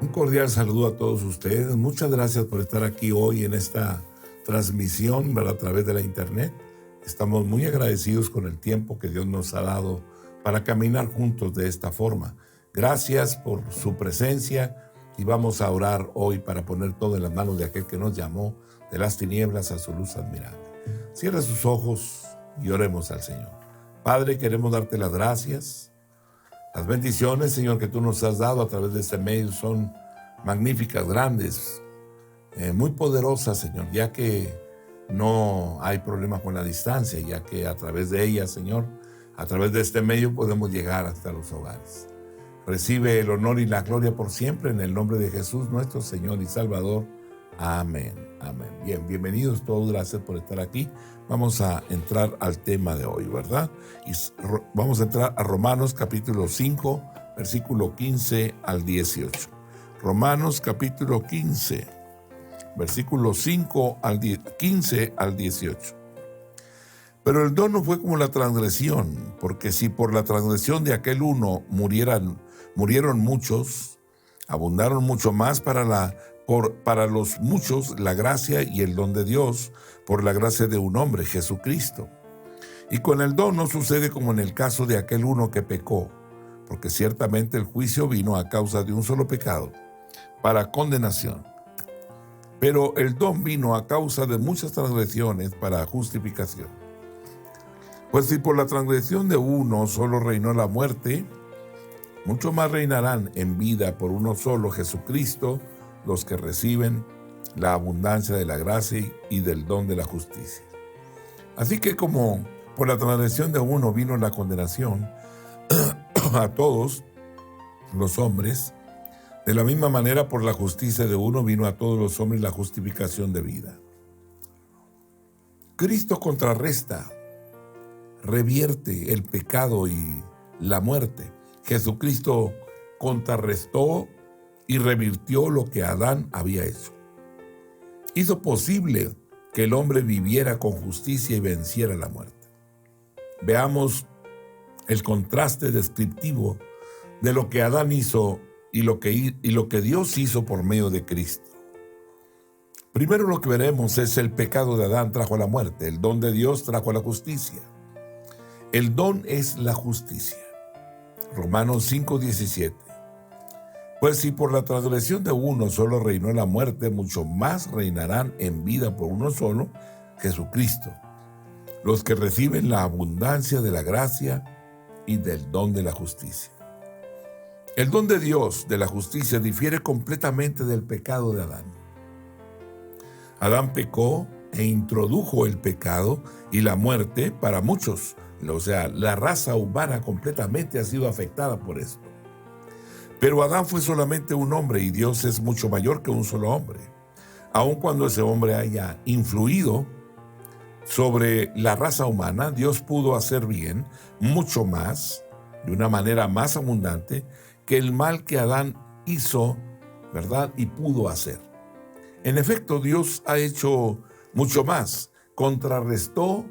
Un cordial saludo a todos ustedes. Muchas gracias por estar aquí hoy en esta transmisión, ¿verdad? A través de la internet. Estamos muy agradecidos con el tiempo que Dios nos ha dado para caminar juntos de esta forma. Gracias por su presencia y vamos a orar hoy para poner todo en las manos de aquel que nos llamó de las tinieblas a su luz admirable. Cierra sus ojos y oremos al Señor. Padre, queremos darte las gracias. Las bendiciones, Señor, que tú nos has dado a través de este medio son magníficas, grandes, muy poderosas, Señor, ya que no hay problema con la distancia, ya que a través de ellas, Señor, a través de este medio podemos llegar hasta los hogares. Recibe el honor y la gloria por siempre en el nombre de Jesús, nuestro Señor y Salvador. Amén, amén. Bien, bienvenidos todos, gracias por estar aquí. Vamos a entrar al tema de hoy, ¿verdad? Y vamos a entrar a Romanos capítulo 5, versículo 15 al 18. Romanos capítulo 15, versículo 15 al 18. Pero el don no fue como la transgresión, porque si por la transgresión de aquel uno murieron muchos, abundaron mucho más para los muchos la gracia y el don de Dios por la gracia de un hombre, Jesucristo. Y con el don no sucede como en el caso de aquel uno que pecó, porque ciertamente el juicio vino a causa de un solo pecado, para condenación. Pero el don vino a causa de muchas transgresiones para justificación. Pues si por la transgresión de uno solo reinó la muerte, mucho más reinarán en vida por uno solo, Jesucristo, los que reciben la abundancia de la gracia y del don de la justicia. Así que como por la transgresión de uno vino la condenación a todos los hombres, de la misma manera por la justicia de uno vino a todos los hombres la justificación de vida. Cristo contrarresta, revierte el pecado y la muerte. Jesucristo contrarrestó y revirtió lo que Adán había hecho. Hizo posible que el hombre viviera con justicia y venciera la muerte. Veamos el contraste descriptivo de lo que Adán hizo y lo que Dios hizo por medio de Cristo. Primero lo que veremos es el pecado de Adán trajo la muerte, el don de Dios trajo la justicia. El don es la justicia. Romanos 5:17. Pues si por la transgresión de uno solo reinó la muerte, mucho más reinarán en vida por uno solo, Jesucristo, los que reciben la abundancia de la gracia y del don de la justicia. El don de Dios, de la justicia, difiere completamente del pecado de Adán. Adán pecó e introdujo el pecado y la muerte para muchos. O sea, la raza humana completamente ha sido afectada por esto. Pero Adán fue solamente un hombre y Dios es mucho mayor que un solo hombre. Aun cuando ese hombre haya influido sobre la raza humana, Dios pudo hacer bien mucho más, de una manera más abundante, que el mal que Adán hizo, ¿verdad? Y pudo hacer. En efecto, Dios ha hecho mucho más, contrarrestó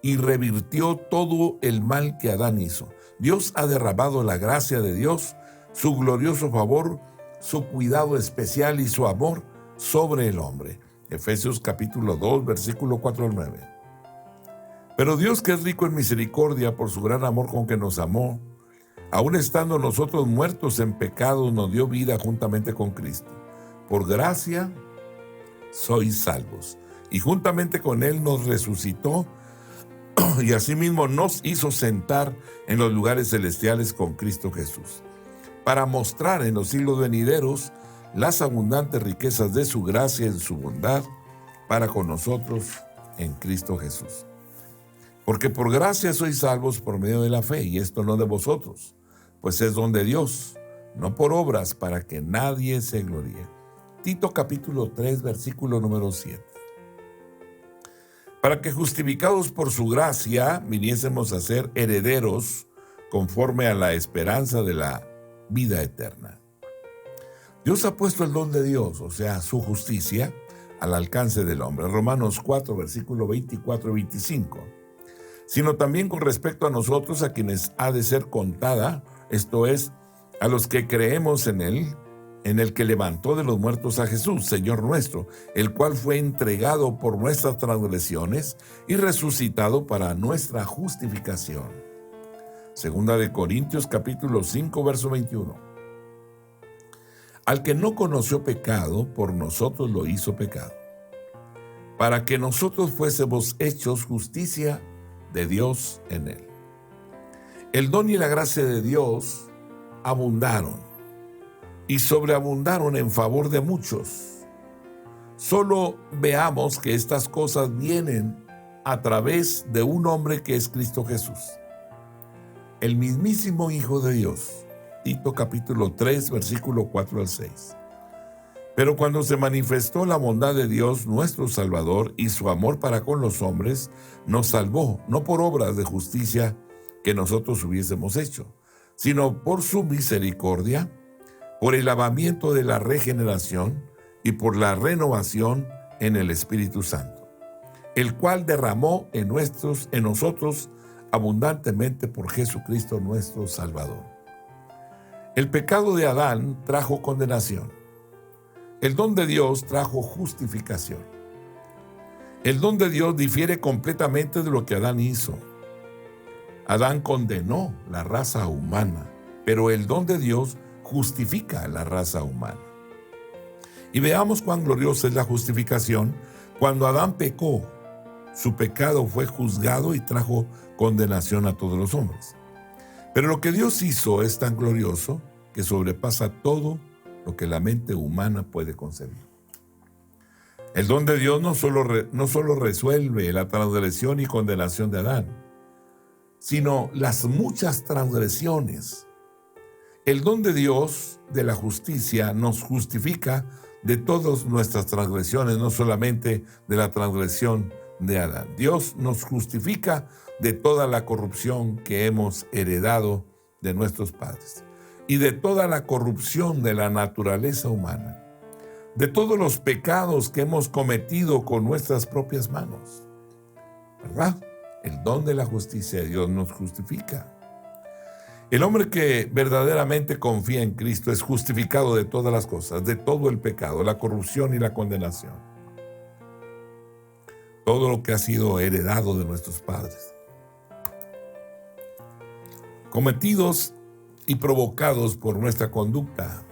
y revirtió todo el mal que Adán hizo. Dios ha derramado la gracia de Dios, su glorioso favor, su cuidado especial y su amor sobre el hombre. Efesios capítulo 2, versículo 4 al 9. Pero Dios, que es rico en misericordia por su gran amor con que nos amó, aun estando nosotros muertos en pecado, nos dio vida juntamente con Cristo. Por gracia sois salvos. Y juntamente con Él nos resucitó y asimismo nos hizo sentar en los lugares celestiales con Cristo Jesús, para mostrar en los siglos venideros las abundantes riquezas de su gracia en su bondad para con nosotros en Cristo Jesús. Porque por gracia sois salvos por medio de la fe, y esto no de vosotros, pues es don de Dios, no por obras, para que nadie se gloríe. Tito capítulo 3, versículo número 7. Para que justificados por su gracia viniésemos a ser herederos conforme a la esperanza de la vida eterna. Dios ha puesto el don de Dios, o sea, su justicia, al alcance del hombre. Romanos 4, versículo 24 y 25. Sino también con respecto a nosotros, a quienes ha de ser contada, esto es, a los que creemos en Él, en el que levantó de los muertos a Jesús, Señor nuestro, el cual fue entregado por nuestras transgresiones y resucitado para nuestra justificación. Segunda de Corintios capítulo 5, verso 21. Al que no conoció pecado, por nosotros lo hizo pecado, para que nosotros fuésemos hechos justicia de Dios en él. El don y la gracia de Dios abundaron y sobreabundaron en favor de muchos. Solo veamos que estas cosas vienen a través de un hombre que es Cristo Jesús, el mismísimo Hijo de Dios. Tito capítulo 3, versículo 4 al 6. Pero cuando se manifestó la bondad de Dios, nuestro Salvador, y su amor para con los hombres, nos salvó, no por obras de justicia que nosotros hubiésemos hecho, sino por su misericordia, por el lavamiento de la regeneración y por la renovación en el Espíritu Santo, el cual derramó en nosotros abundantemente por Jesucristo nuestro Salvador. El pecado de Adán trajo condenación. El don de Dios trajo justificación. El don de Dios difiere completamente de lo que Adán hizo. Adán condenó la raza humana, pero el don de Dios justifica a la raza humana. Y veamos cuán gloriosa es la justificación. Cuando Adán pecó, su pecado fue juzgado y trajo condenación a todos los hombres. Pero lo que Dios hizo es tan glorioso que sobrepasa todo lo que la mente humana puede concebir. El don de Dios no solo resuelve la transgresión y condenación de Adán, sino las muchas transgresiones. El don de Dios de la justicia nos justifica de todas nuestras transgresiones, no solamente de la transgresión de Adán. Dios nos justifica de toda la corrupción que hemos heredado de nuestros padres y de toda la corrupción de la naturaleza humana, de todos los pecados que hemos cometido con nuestras propias manos. ¿Verdad? El don de la justicia de Dios nos justifica. El hombre que verdaderamente confía en Cristo es justificado de todas las cosas, de todo el pecado, la corrupción y la condenación. Todo lo que ha sido heredado de nuestros padres, cometidos y provocados por nuestra conducta,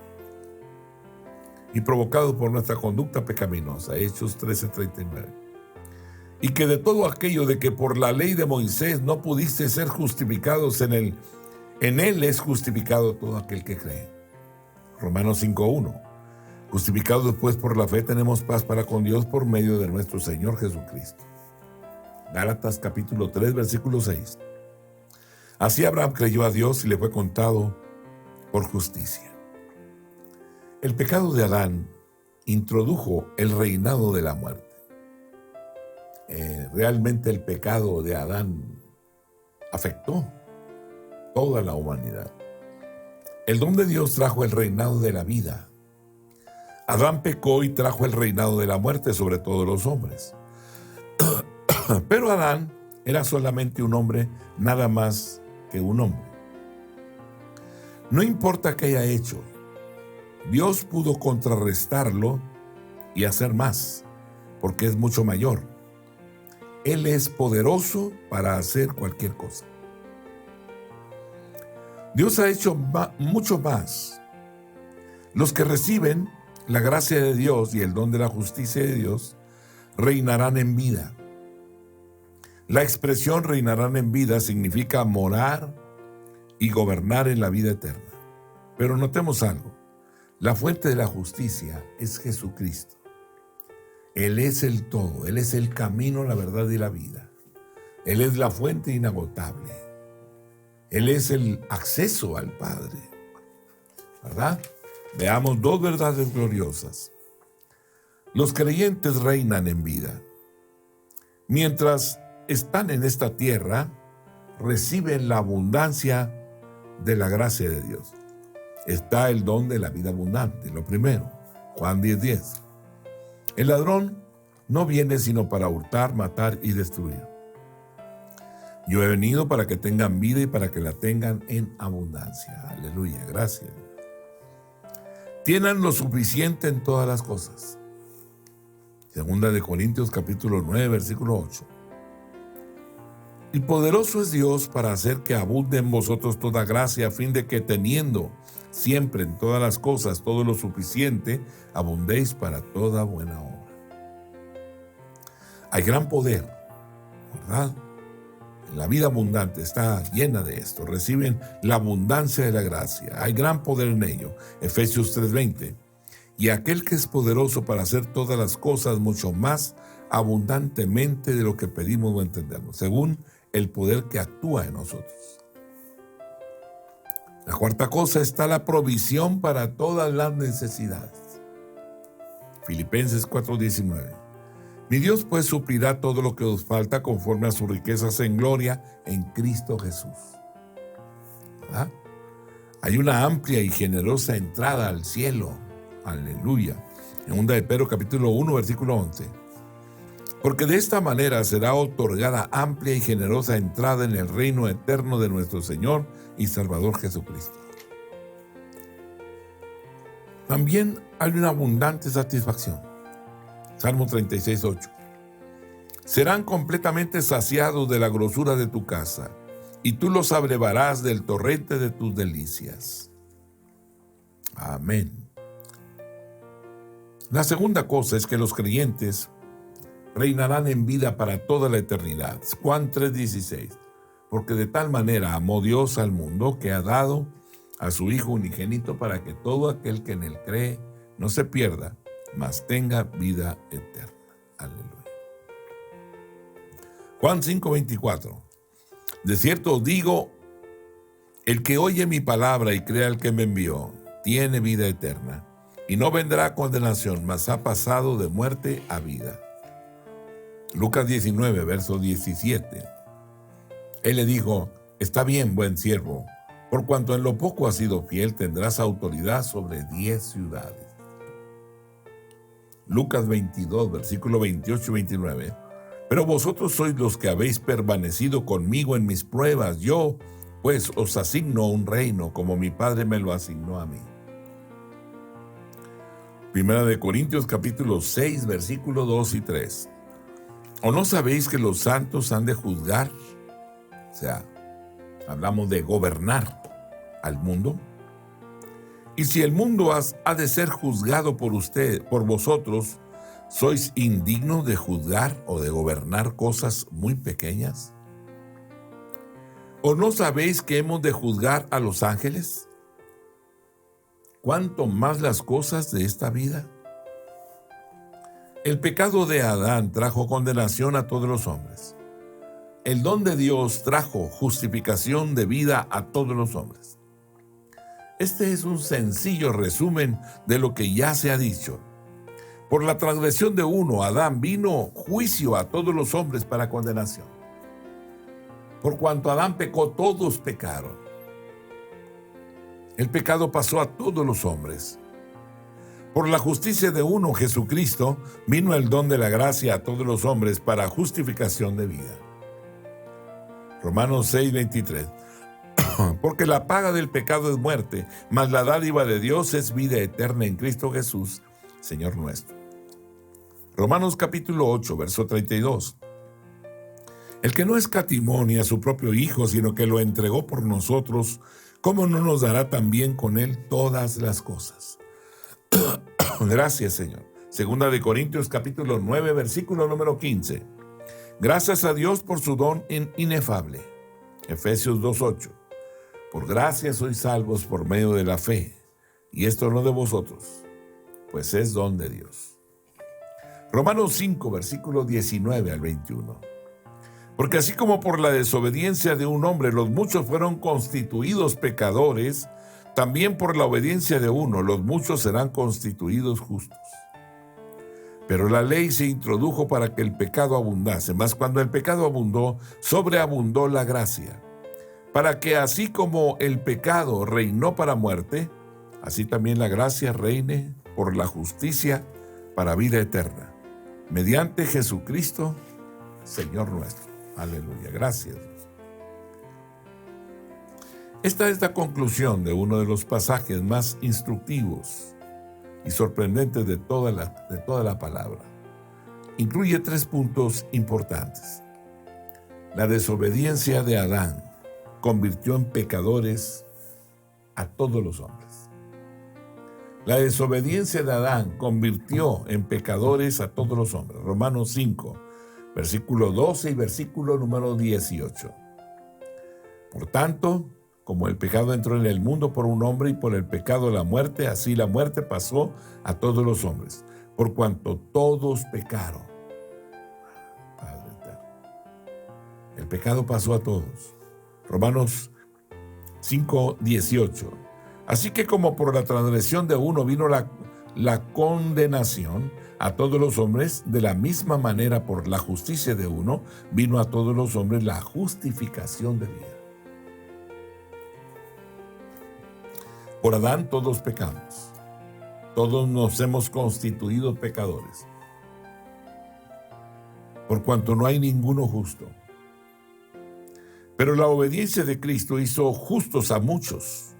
pecaminosa, Hechos 13:39. Y que de todo aquello de que por la ley de Moisés no pudiste ser justificados en él es justificado todo aquel que cree. Romanos 5:1. Justificados pues por la fe tenemos paz para con Dios por medio de nuestro Señor Jesucristo. Gálatas capítulo 3, versículo 6. Así Abraham creyó a Dios y le fue contado por justicia. El pecado de Adán introdujo el reinado de la muerte. Realmente el pecado de Adán afectó toda la humanidad. El don de Dios trajo el reinado de la vida. Adán pecó y trajo el reinado de la muerte sobre todos los hombres. Pero Adán era solamente un hombre, nada más que un hombre. No importa qué haya hecho, Dios pudo contrarrestarlo y hacer más, porque es mucho mayor. Él es poderoso para hacer cualquier cosa. Dios ha hecho mucho más. Los que reciben la gracia de Dios y el don de la justicia de Dios reinarán en vida. La expresión reinarán en vida significa morar y gobernar en la vida eterna. Pero notemos algo. La fuente de la justicia es Jesucristo. Él es el todo. Él es el camino, la verdad y la vida. Él es la fuente inagotable. Él es el acceso al Padre. ¿Verdad? Veamos dos verdades gloriosas. Los creyentes reinan en vida. Mientras están en esta tierra, reciben la abundancia de la gracia de Dios. Está el don de la vida abundante, lo primero. Juan 10:10. El ladrón no viene sino para hurtar, matar y destruir. Yo he venido para que tengan vida y para que la tengan en abundancia. Aleluya, gracias. tienen lo suficiente en todas las cosas. Segunda de Corintios capítulo 9, versículo 8. Y poderoso es Dios para hacer que abunde en vosotros toda gracia, a fin de que teniendo siempre en todas las cosas todo lo suficiente, abundéis para toda buena obra. Hay gran poder, ¿verdad? La vida abundante está llena de esto. Reciben la abundancia de la gracia. Hay gran poder en ello. Efesios 3:20. Y aquel que es poderoso para hacer todas las cosas mucho más abundantemente de lo que pedimos o entendemos, según el poder que actúa en nosotros. La cuarta cosa está la provisión para todas las necesidades. Filipenses 4:19. Mi Dios pues suplirá todo lo que os falta conforme a sus riquezas en gloria en Cristo Jesús. ¿Verdad? Hay una amplia y generosa entrada al cielo. Aleluya. En 2 de Pedro capítulo 1 versículo 11. Porque de esta manera será otorgada amplia y generosa entrada en el reino eterno de nuestro Señor y Salvador Jesucristo. También hay una abundante satisfacción. Salmo 36:8. Serán completamente saciados de la grosura de tu casa, y tú los abrevarás del torrente de tus delicias. Amén. La segunda cosa es que los creyentes reinarán en vida para toda la eternidad. Juan 3:16. Porque de tal manera amó Dios al mundo que ha dado a su Hijo unigénito para que todo aquel que en él cree no se pierda, mas tenga vida eterna. Aleluya. Juan 5:24. De cierto os digo, el que oye mi palabra y crea al que me envió, tiene vida eterna, y no vendrá a condenación, mas ha pasado de muerte a vida. Lucas 19, verso 17. Él le dijo, está bien, buen siervo, por cuanto en lo poco has sido fiel, tendrás autoridad sobre 10 ciudades. Lucas 22, versículo 28 y 29. Pero vosotros sois los que habéis permanecido conmigo en mis pruebas. Yo, pues, os asigno un reino, como mi Padre me lo asignó a mí. Primera de Corintios capítulo 6, versículo 2 y 3. ¿O no sabéis que los santos han de juzgar? O sea, hablamos de gobernar al mundo. Y si el mundo ha de ser juzgado por vosotros, ¿sois indignos de juzgar o de gobernar cosas muy pequeñas? ¿O no sabéis que hemos de juzgar a los ángeles? ¿Cuánto más las cosas de esta vida? El pecado de Adán trajo condenación a todos los hombres. El don de Dios trajo justificación de vida a todos los hombres. Este es un sencillo resumen de lo que ya se ha dicho. Por la transgresión de uno, Adán, vino juicio a todos los hombres para condenación. Por cuanto Adán pecó, todos pecaron. El pecado pasó a todos los hombres. Por la justicia de uno, Jesucristo, vino el don de la gracia a todos los hombres para justificación de vida. Romanos 6:23. Porque la paga del pecado es muerte, mas la dádiva de Dios es vida eterna en Cristo Jesús, Señor nuestro. Romanos capítulo 8, verso 32. El que no escatimó ni a su propio Hijo, sino que lo entregó por nosotros, ¿cómo no nos dará también con él todas las cosas? Gracias, Señor. Segunda de Corintios capítulo 9, versículo número 15. Gracias a Dios por su don inefable. Efesios 2:8. Por gracia sois salvos por medio de la fe, y esto no de vosotros, pues es don de Dios. Romanos 5, versículos 19 al 21. Porque así como por la desobediencia de un hombre los muchos fueron constituidos pecadores, también por la obediencia de uno los muchos serán constituidos justos. Pero la ley se introdujo para que el pecado abundase, mas cuando el pecado abundó, sobreabundó la gracia, para que así como el pecado reinó para muerte, así también la gracia reine por la justicia para vida eterna, mediante Jesucristo, Señor nuestro. Aleluya, gracias. Esta es la conclusión de uno de los pasajes más instructivos y sorprendentes de toda la palabra. Incluye 3 puntos importantes. La desobediencia de Adán convirtió en pecadores a todos los hombres. La desobediencia de Adán convirtió en pecadores a todos los hombres. Romanos 5, versículo 12 y versículo número 18. Por tanto, como el pecado entró en el mundo por un hombre y por el pecado la muerte, así la muerte pasó a todos los hombres, por cuanto todos pecaron. Padre eterno. El pecado pasó a todos. Romanos 5, 18. Así que como por la transgresión de uno vino la condenación a todos los hombres, de la misma manera por la justicia de uno vino a todos los hombres la justificación de vida. Por Adán todos pecamos. Todos nos hemos constituido pecadores. Por cuanto no hay ninguno justo. Pero la obediencia de Cristo hizo justos a muchos.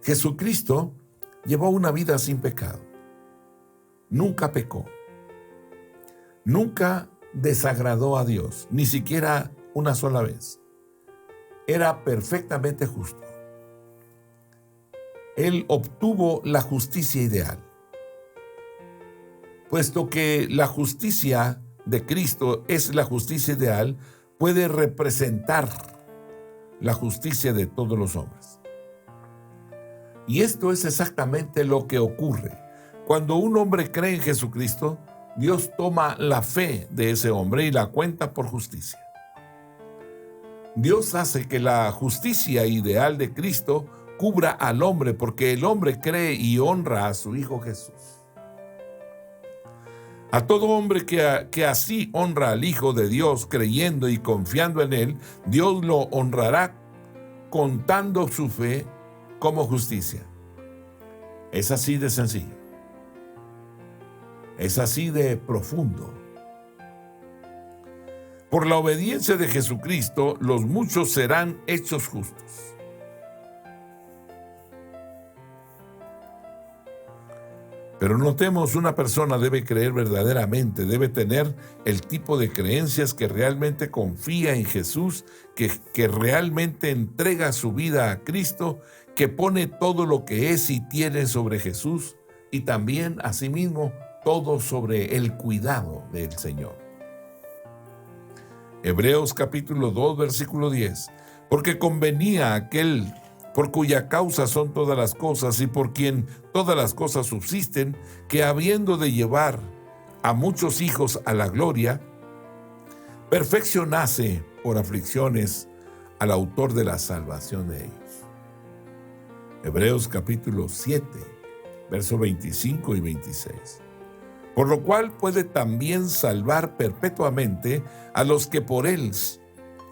Jesucristo llevó una vida sin pecado. Nunca pecó. Nunca desagradó a Dios, ni siquiera una sola vez. Era perfectamente justo. Él obtuvo la justicia ideal. Puesto que la justicia de Cristo es la justicia ideal, puede representar la justicia de todos los hombres. Y esto es exactamente lo que ocurre. Cuando un hombre cree en Jesucristo, Dios toma la fe de ese hombre y la cuenta por justicia. Dios hace que la justicia ideal de Cristo cubra al hombre, porque el hombre cree y honra a su Hijo Jesús. A todo hombre que así honra al Hijo de Dios, creyendo y confiando en Él, Dios lo honrará contando su fe como justicia. Es así de sencillo. Es así de profundo. Por la obediencia de Jesucristo, los muchos serán hechos justos. Pero notemos, una persona debe creer verdaderamente, debe tener el tipo de creencias que realmente confía en Jesús, que realmente entrega su vida a Cristo, que pone todo lo que es y tiene sobre Jesús y también, asimismo, todo sobre el cuidado del Señor. Hebreos capítulo 2, versículo 10. Porque convenía a aquel por cuya causa son todas las cosas y por quien todas las cosas subsisten, que habiendo de llevar a muchos hijos a la gloria, perfeccionase por aflicciones al autor de la salvación de ellos. Hebreos capítulo 7, versos 25 y 26. Por lo cual puede también salvar perpetuamente a los que por él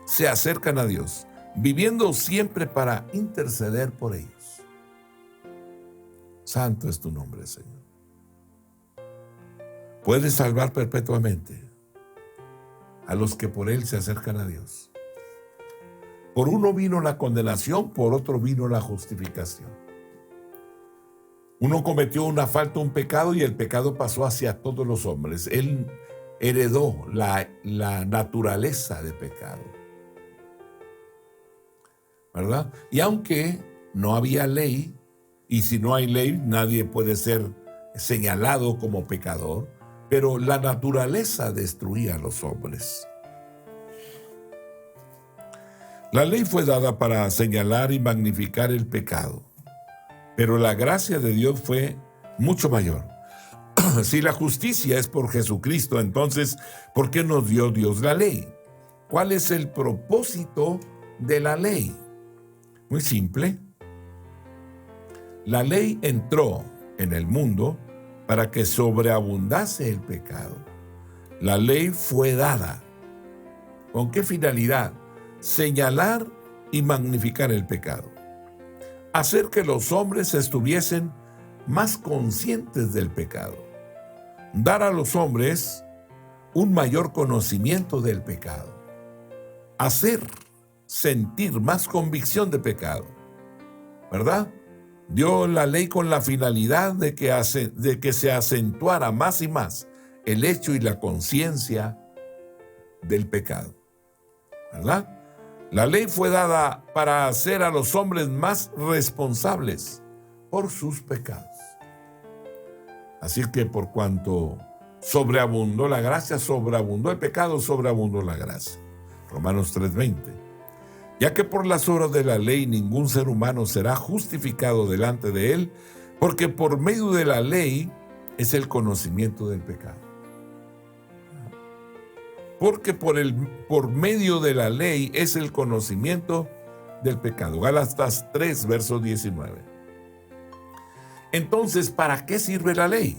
se acercan a Dios, viviendo siempre para interceder por ellos. Santo es tu nombre, Señor. Puede salvar perpetuamente a los que por él se acercan a Dios. Por uno vino la condenación, por otro vino la justificación. Uno cometió una falta, un pecado, y el pecado pasó hacia todos los hombres. Él heredó la naturaleza de pecado, ¿verdad? Y aunque no había ley, y si no hay ley, nadie puede ser señalado como pecador, pero la naturaleza destruía a los hombres. La ley fue dada para señalar y magnificar el pecado, pero la gracia de Dios fue mucho mayor. Si la justicia es por Jesucristo, entonces, ¿por qué nos dio Dios la ley? ¿Cuál es el propósito de la ley? Muy simple. La ley entró en el mundo para que sobreabundase el pecado. La ley fue dada. ¿Con qué finalidad? Señalar y magnificar el pecado. Hacer que los hombres estuviesen más conscientes del pecado. Dar a los hombres un mayor conocimiento del pecado. Hacer sentir más convicción de pecado. ¿Verdad? Dio la ley con la finalidad de que se acentuara más y más el hecho y la conciencia del pecado, ¿verdad? La ley fue dada para hacer a los hombres más responsables por sus pecados. Así que por cuanto sobreabundó la gracia, sobreabundó el pecado, sobreabundó la gracia. Romanos 3:20. Ya que por las obras de la ley ningún ser humano será justificado delante de él, porque por medio de la ley es el conocimiento del pecado. Porque por medio de la ley es el conocimiento del pecado. Gálatas 3, verso 19. Entonces, ¿para qué sirve la ley?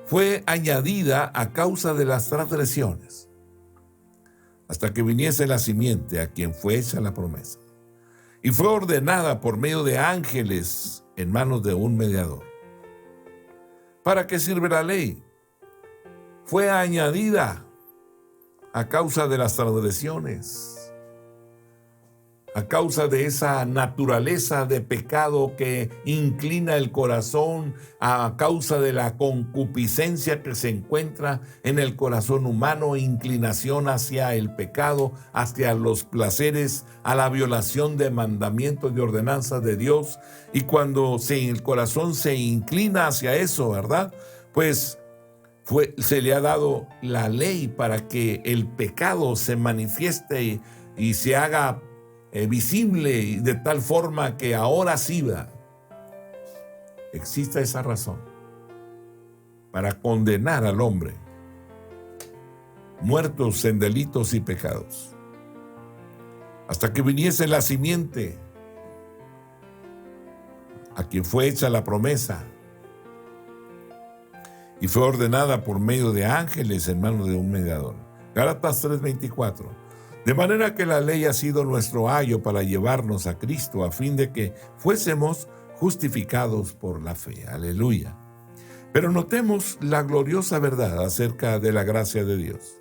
Fue añadida a causa de las transgresiones, hasta que viniese la simiente a quien fue hecha la promesa. Y fue ordenada por medio de ángeles en manos de un mediador. ¿Para qué sirve la ley? Fue añadida a causa de las transgresiones, a causa de esa naturaleza de pecado que inclina el corazón, a causa de la concupiscencia que se encuentra en el corazón humano, inclinación hacia el pecado, hacia los placeres, a la violación de mandamientos, de ordenanzas de Dios. Y cuando el corazón se inclina hacia eso, ¿verdad? Pues se le ha dado la ley para que el pecado se manifieste y se haga visible de tal forma que ahora sí exista esa razón para condenar al hombre muertos en delitos y pecados, hasta que viniese la simiente a quien fue hecha la promesa y fue ordenada por medio de ángeles en manos de un mediador. Gálatas 3:24. De manera que la ley ha sido nuestro ayo para llevarnos a Cristo, a fin de que fuésemos justificados por la fe. Aleluya. Pero notemos la gloriosa verdad acerca de la gracia de Dios.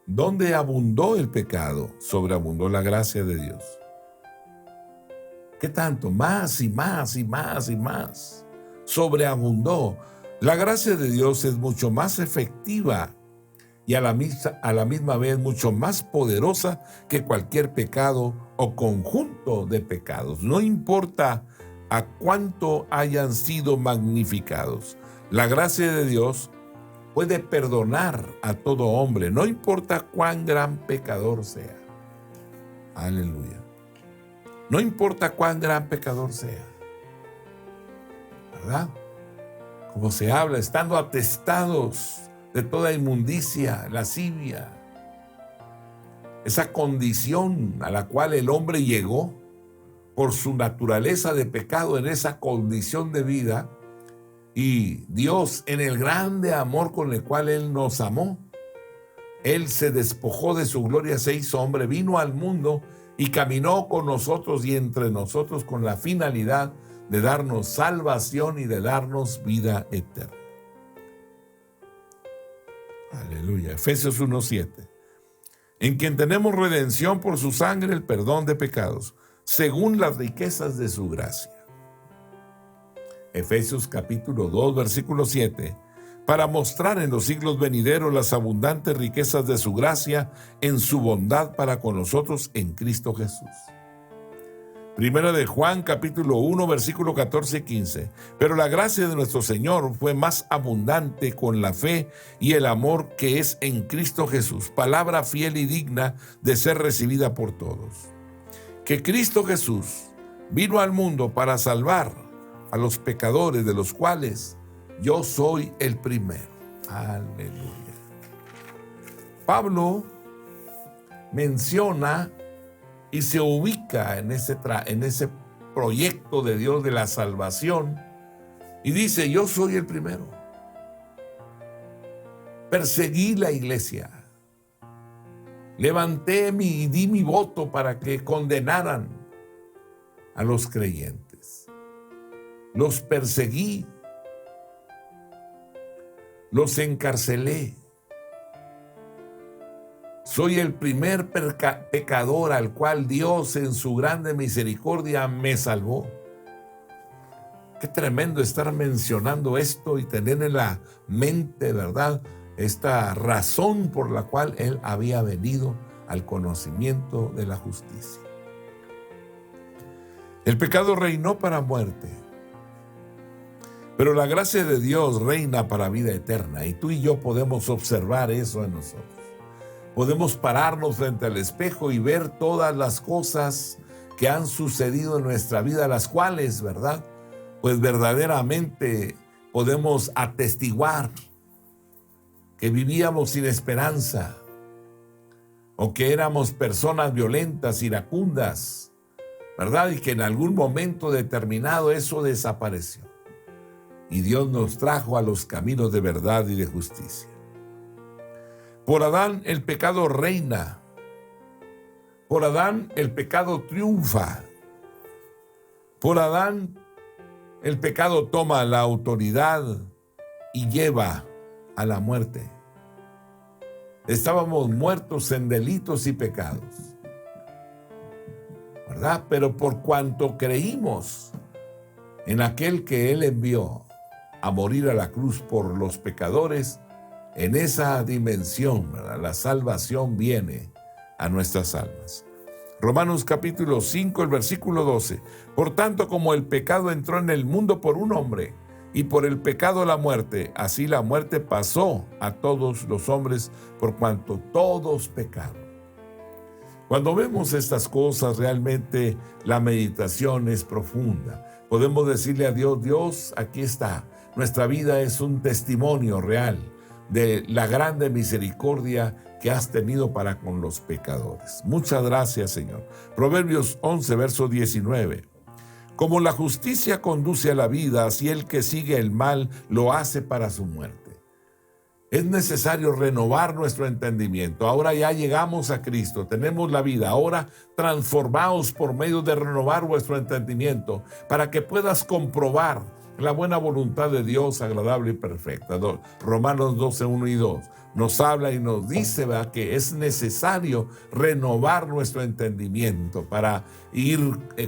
Donde abundó el pecado, sobreabundó la gracia de Dios. ¿Qué tanto? Más y más y más y más. Sobreabundó. La gracia de Dios es mucho más efectiva y a la misma vez mucho más poderosa que cualquier pecado o conjunto de pecados. No importa a cuánto hayan sido magnificados. La gracia de Dios puede perdonar a todo hombre, no importa cuán gran pecador sea. Aleluya. No importa cuán gran pecador sea, ¿verdad? Como se habla, estando atestados de toda inmundicia, lascivia, esa condición a la cual el hombre llegó por su naturaleza de pecado, en esa condición de vida, y Dios, en el grande amor con el cual Él nos amó, Él se despojó de su gloria, se hizo hombre, vino al mundo y caminó con nosotros y entre nosotros con la finalidad de darnos salvación y de darnos vida eterna. Aleluya. Efesios 1:7. En quien tenemos redención por su sangre, el perdón de pecados, según las riquezas de su gracia. Efesios capítulo 2, versículo 7. Para mostrar en los siglos venideros las abundantes riquezas de su gracia en su bondad para con nosotros en Cristo Jesús. Primera de Juan, capítulo 1, versículo 14 y 15. Pero la gracia de nuestro Señor fue más abundante con la fe y el amor que es en Cristo Jesús, palabra fiel y digna de ser recibida por todos. Que Cristo Jesús vino al mundo para salvar a los pecadores, de los cuales yo soy el primero. Aleluya. Pablo menciona y se ubica en ese proyecto de Dios de la salvación y dice: yo soy el primero. Perseguí la iglesia, levanté y di mi voto para que condenaran a los creyentes. Los perseguí, los encarcelé. Soy el primer pecador al cual Dios en su grande misericordia me salvó. Qué tremendo estar mencionando esto y tener en la mente, ¿verdad?, esta razón por la cual él había venido al conocimiento de la justicia. El pecado reinó para muerte, pero la gracia de Dios reina para vida eterna, y tú y yo podemos observar eso en nosotros. Podemos pararnos frente al espejo y ver todas las cosas que han sucedido en nuestra vida, las cuales, ¿verdad?, pues verdaderamente podemos atestiguar que vivíamos sin esperanza, o que éramos personas violentas, iracundas, ¿verdad? Y que en algún momento determinado eso desapareció. Y Dios nos trajo a los caminos de verdad y de justicia. Por Adán el pecado reina. Por Adán el pecado triunfa. Por Adán el pecado toma la autoridad y lleva a la muerte. Estábamos muertos en delitos y pecados, ¿verdad? Pero por cuanto creímos en aquel que Él envió a morir a la cruz por los pecadores, en esa dimensión, ¿verdad?, la salvación viene a nuestras almas. Romanos capítulo 5, el versículo 12. Por tanto, como el pecado entró en el mundo por un hombre, y por el pecado la muerte, así la muerte pasó a todos los hombres por cuanto todos pecaron. Cuando vemos estas cosas, realmente la meditación es profunda. Podemos decirle a Dios: Dios, aquí está. Nuestra vida es un testimonio real de la grande misericordia que has tenido para con los pecadores. Muchas gracias, Señor. Proverbios 11, verso 19. Como la justicia conduce a la vida, así el que sigue el mal lo hace para su muerte. Es necesario renovar nuestro entendimiento. Ahora ya llegamos a Cristo, tenemos la vida. Ahora transformaos por medio de renovar vuestro entendimiento para que puedas comprobar la buena voluntad de Dios, agradable y perfecta. Romanos 12, 1 y 2 nos habla y nos dice, ¿verdad?, que es necesario renovar nuestro entendimiento para ir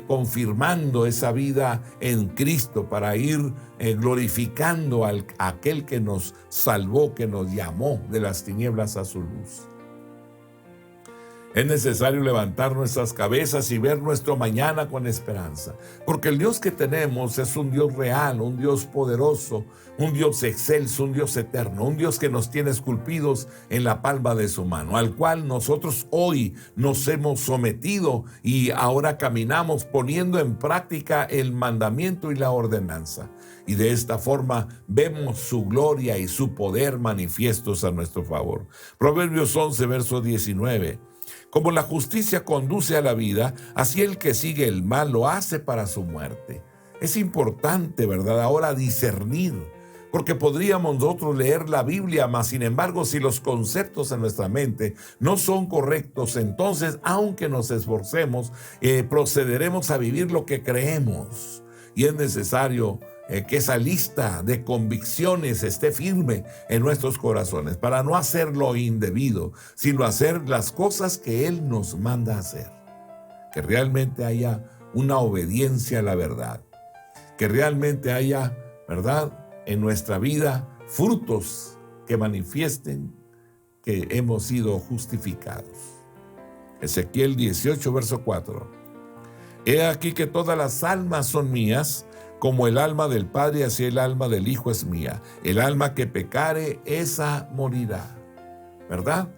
confirmando esa vida en Cristo, para ir glorificando a aquel que nos salvó, que nos llamó de las tinieblas a su luz. Es necesario levantar nuestras cabezas y ver nuestro mañana con esperanza, porque el Dios que tenemos es un Dios real, un Dios poderoso, un Dios excelso, un Dios eterno, un Dios que nos tiene esculpidos en la palma de su mano, al cual nosotros hoy nos hemos sometido y ahora caminamos poniendo en práctica el mandamiento y la ordenanza. Y de esta forma vemos su gloria y su poder manifiestos a nuestro favor. Proverbios 11, verso 19. Como la justicia conduce a la vida, así el que sigue el mal lo hace para su muerte. Es importante, ¿verdad?, ahora discernir, porque podríamos nosotros leer la Biblia, mas sin embargo, si los conceptos en nuestra mente no son correctos, entonces, aunque nos esforcemos, procederemos a vivir lo que creemos. Y es necesario que esa lista de convicciones esté firme en nuestros corazones para no hacer lo indebido, sino hacer las cosas que Él nos manda hacer. Que realmente haya una obediencia a la verdad, que realmente haya, ¿verdad?, en nuestra vida frutos que manifiesten que hemos sido justificados. Ezequiel 18, verso 4. He aquí que todas las almas son mías, como el alma del Padre, así el alma del Hijo es mía. El alma que pecare, esa morirá. ¿Verdad?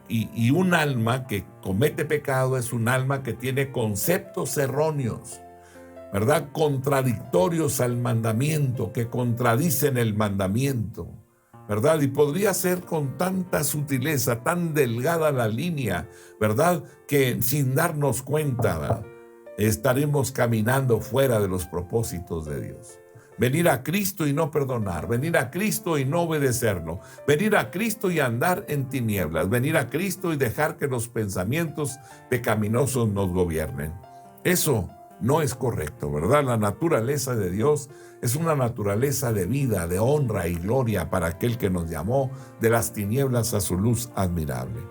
Y un alma que comete pecado es un alma que tiene conceptos erróneos, ¿verdad?, contradictorios al mandamiento, que contradicen el mandamiento, ¿verdad? Y podría ser con tanta sutileza, tan delgada la línea, ¿verdad?, que sin darnos cuenta, ¿verdad?, estaremos caminando fuera de los propósitos de Dios. Venir a Cristo y no perdonar, venir a Cristo y no obedecerlo, venir a Cristo y andar en tinieblas, venir a Cristo y dejar que los pensamientos pecaminosos nos gobiernen. Eso no es correcto, ¿verdad? La naturaleza de Dios es una naturaleza de vida, de honra y gloria para aquel que nos llamó de las tinieblas a su luz admirable.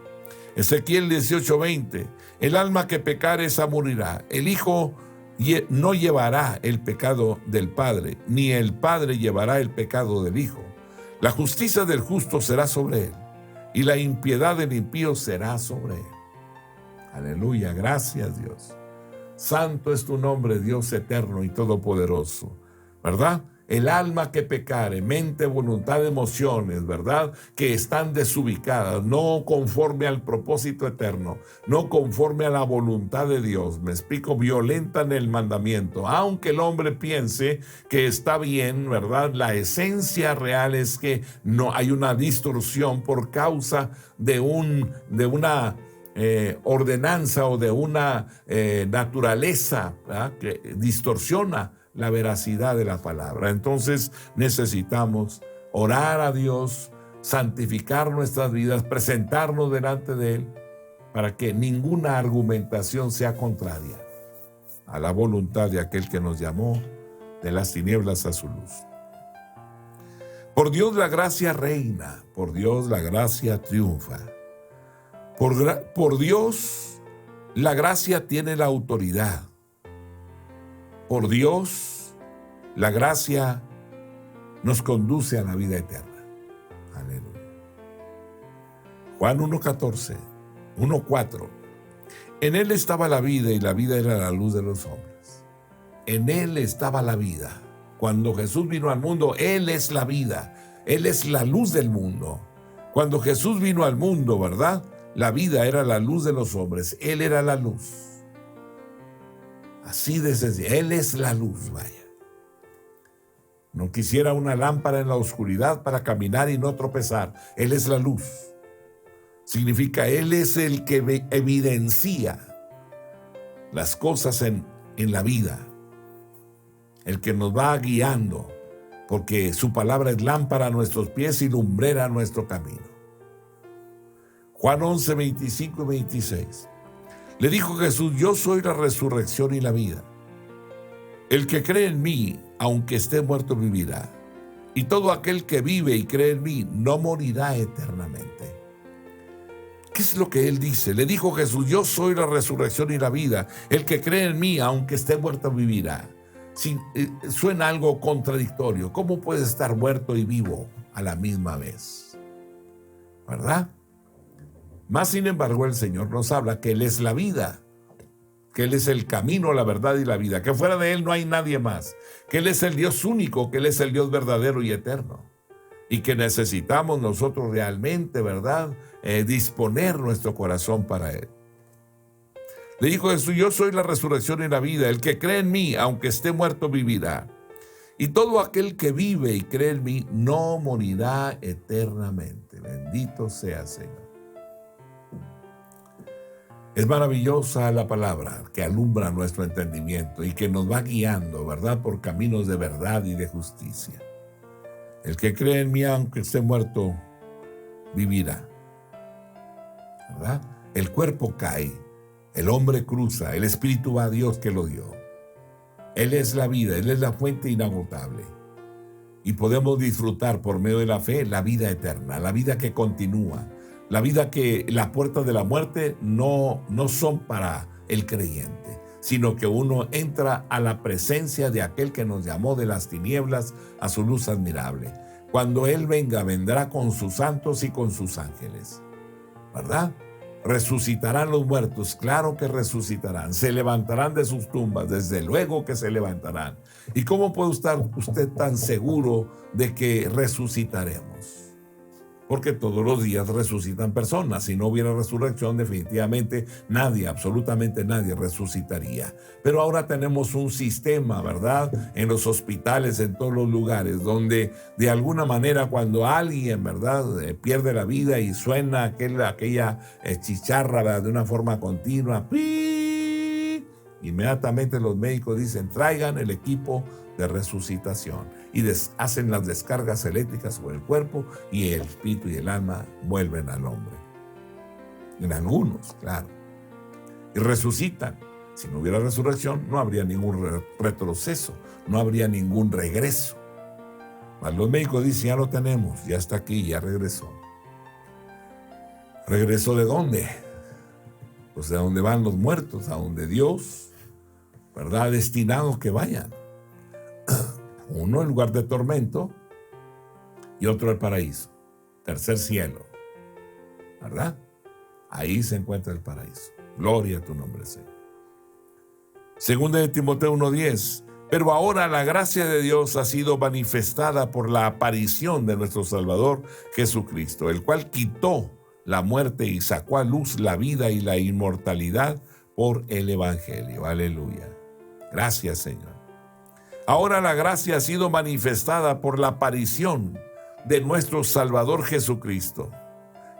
Ezequiel 18:20, el alma que pecare esa morirá. El Hijo no llevará el pecado del Padre, ni el Padre llevará el pecado del Hijo. La justicia del justo será sobre él, y la impiedad del impío será sobre él. Aleluya, gracias Dios. Santo es tu nombre, Dios eterno y todopoderoso, ¿verdad? El alma que pecare, mente, voluntad, emociones, ¿verdad? Que están desubicadas, no conforme al propósito eterno, no conforme a la voluntad de Dios. Me explico, violentan el mandamiento. Aunque el hombre piense que está bien, ¿verdad? La esencia real es que no hay una distorsión por causa de una ordenanza o de una naturaleza, ¿verdad? Que distorsiona la veracidad de la palabra. Entonces necesitamos orar a Dios, santificar nuestras vidas, presentarnos delante de Él, para que ninguna argumentación sea contraria a la voluntad de aquel que nos llamó de las tinieblas a su luz. Por Dios la gracia reina, por Dios la gracia triunfa. Por Dios la gracia tiene la autoridad. Por Dios, la gracia nos conduce a la vida eterna. Aleluya. Juan 1:14, 1:4. En Él estaba la vida y la vida era la luz de los hombres. En Él estaba la vida. Cuando Jesús vino al mundo, Él es la vida. Él es la luz del mundo. Cuando Jesús vino al mundo, ¿verdad? La vida era la luz de los hombres. Él era la luz. Así de sencillo. Él es la luz, vaya. No quisiera una lámpara en la oscuridad para caminar y no tropezar. Él es la luz. Significa, Él es el que evidencia las cosas en la vida. El que nos va guiando, porque su palabra es lámpara a nuestros pies y lumbrera a nuestro camino. Juan 11, 25 y 26. Le dijo Jesús: yo soy la resurrección y la vida. El que cree en mí, aunque esté muerto, vivirá. Y todo aquel que vive y cree en mí, no morirá eternamente. ¿Qué es lo que él dice? Le dijo Jesús: yo soy la resurrección y la vida. El que cree en mí, aunque esté muerto, vivirá. Suena algo contradictorio. ¿Cómo puede estar muerto y vivo a la misma vez? ¿Verdad? Más sin embargo, el Señor nos habla que Él es la vida, que Él es el camino, la verdad y la vida, que fuera de Él no hay nadie más, que Él es el Dios único, que Él es el Dios verdadero y eterno, y que necesitamos nosotros realmente, ¿verdad?, disponer nuestro corazón para Él. Le dijo Jesús: yo soy la resurrección y la vida. El que cree en mí, aunque esté muerto, vivirá. Y todo aquel que vive y cree en mí no morirá eternamente. Bendito sea, Señor. Es maravillosa la palabra que alumbra nuestro entendimiento y que nos va guiando, ¿verdad?, por caminos de verdad y de justicia. El que cree en mí, aunque esté muerto, vivirá. ¿Verdad? El cuerpo cae, el hombre cruza, el espíritu va a Dios que lo dio. Él es la vida, Él es la fuente inagotable. Y podemos disfrutar por medio de la fe la vida eterna, la vida que continúa. La vida que la puerta de la muerte no son para el creyente, sino que uno entra a la presencia de aquel que nos llamó de las tinieblas a su luz admirable. Cuando Él venga, vendrá con sus santos y con sus ángeles, ¿verdad? Resucitarán los muertos, claro que resucitarán. Se levantarán de sus tumbas, desde luego que se levantarán. ¿Y cómo puede estar usted tan seguro de que resucitaremos? Porque todos los días resucitan personas. Si no hubiera resurrección, definitivamente nadie, absolutamente nadie resucitaría. Pero ahora tenemos un sistema, ¿verdad?, en los hospitales, en todos los lugares, donde de alguna manera cuando alguien, ¿verdad?, pierde la vida y suena aquella chicharra, ¿verdad?, de una forma continua, ¡pii!, inmediatamente los médicos dicen: traigan el equipo de resucitación, y hacen las descargas eléctricas sobre el cuerpo y el espíritu y el alma vuelven al hombre. En algunos, claro. Y resucitan. Si no hubiera resurrección, no habría ningún retroceso, no habría ningún regreso. Mas los médicos dicen: ya lo tenemos, ya está aquí, ya regresó. ¿Regresó de dónde? Pues de donde van los muertos, a donde Dios ¿verdad? Destinados que vayan. Uno en lugar de tormento y otro al paraíso. Tercer cielo, ¿verdad? Ahí se encuentra el paraíso. Gloria a tu nombre, Señor. Segunda de Timoteo 1:10. Pero ahora la gracia de Dios ha sido manifestada por la aparición de nuestro Salvador Jesucristo, el cual quitó la muerte y sacó a luz la vida y la inmortalidad por el Evangelio. Aleluya. Gracias, Señor. Ahora la gracia ha sido manifestada por la aparición de nuestro Salvador Jesucristo,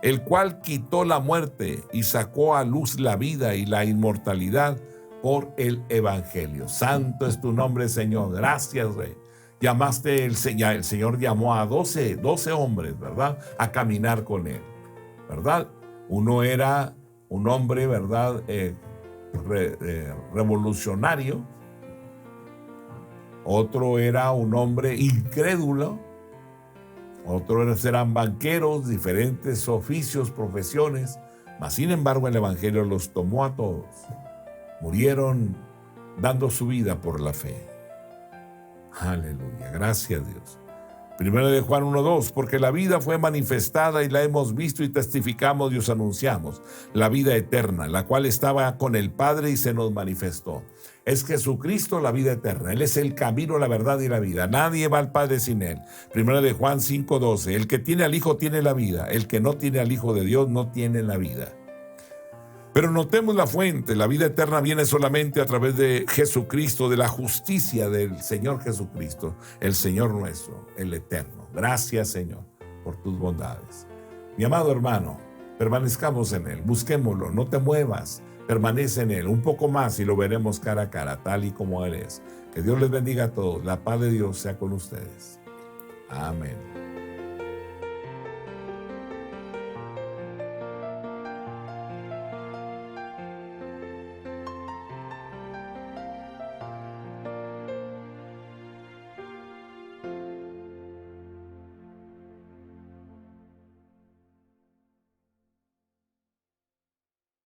el cual quitó la muerte y sacó a luz la vida y la inmortalidad por el Evangelio. Santo es tu nombre, Señor. Gracias, Rey. Llamaste, el Señor llamó a 12 hombres, ¿verdad? A caminar con Él, ¿verdad? Uno era un hombre, ¿verdad? Revolucionario. Otro era un hombre incrédulo. Otros eran banqueros, diferentes oficios, profesiones. Mas, sin embargo, el Evangelio los tomó a todos. Murieron dando su vida por la fe. Aleluya, gracias a Dios. Primero de Juan 1:2, porque la vida fue manifestada y la hemos visto y testificamos y os anunciamos, la vida eterna, la cual estaba con el Padre y se nos manifestó. Es Jesucristo la vida eterna. Él es el camino, la verdad y la vida. Nadie va al Padre sin Él. Primero de Juan 5:12, el que tiene al Hijo tiene la vida. El que no tiene al Hijo de Dios no tiene la vida. Pero notemos la fuente. La vida eterna viene solamente a través de Jesucristo, de la justicia del Señor Jesucristo, el Señor nuestro, el eterno. Gracias, Señor, por tus bondades. Mi amado hermano, permanezcamos en Él, busquémoslo, no te muevas, permanece en Él un poco más y lo veremos cara a cara, tal y como Él es. Que Dios les bendiga a todos, la paz de Dios sea con ustedes. Amén.